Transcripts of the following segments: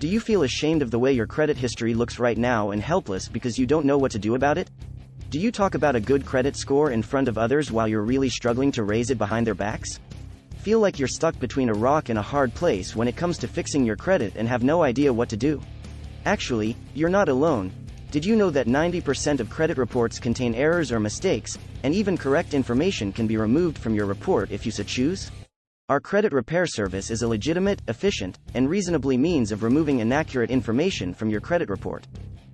Do you feel ashamed of the way your credit history looks right now and helpless because you don't know what to do about it? Do you talk about a good credit score in front of others while you're really struggling to raise it behind their backs? Feel like you're stuck between a rock and a hard place when it comes to fixing your credit and have no idea what to do? Actually, you're not alone. Did you know that 90% of credit reports contain errors or mistakes, and even correct information can be removed from your report if you so choose? Our credit repair service is a legitimate, efficient, and reasonably means of removing inaccurate information from your credit report.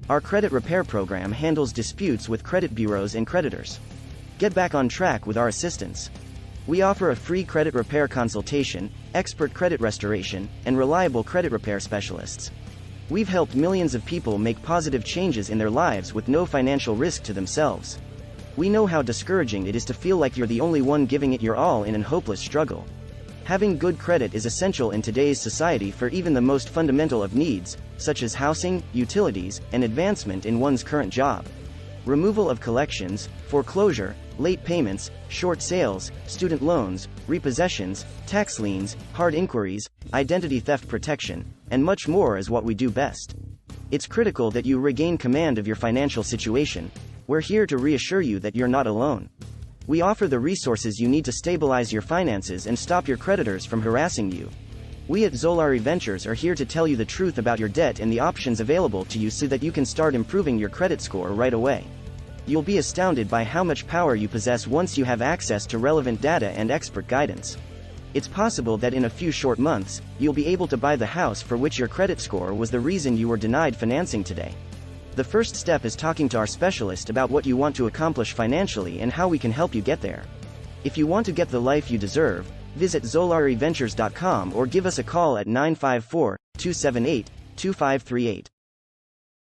Our credit repair program handles disputes with credit bureaus and creditors. Get back on track with our assistance. We offer a free credit repair consultation, expert credit restoration, and reliable credit repair specialists. We've helped millions of people make positive changes in their lives with no financial risk to themselves. We know how discouraging it is to feel like you're the only one giving it your all in an hopeless struggle. Having good credit is essential in today's society for even the most fundamental of needs, such as housing, utilities, and advancement in one's current job. Removal of collections, foreclosure, late payments, short sales, student loans, repossessions, tax liens, hard inquiries, identity theft protection, and much more is what we do best. It's critical that you regain command of your financial situation. We're here to reassure you that you're not alone. We offer the resources you need to stabilize your finances and stop your creditors from harassing you. We at Zolari Ventures are here to tell you the truth about your debt and the options available to you so that you can start improving your credit score right away. You'll be astounded by how much power you possess once you have access to relevant data and expert guidance. It's possible that in a few short months, you'll be able to buy the house for which your credit score was the reason you were denied financing today. The first step is talking to our specialist about what you want to accomplish financially and how we can help you get there. If you want to get the life you deserve, visit ZolariVentures.com or give us a call at 954-278-2538.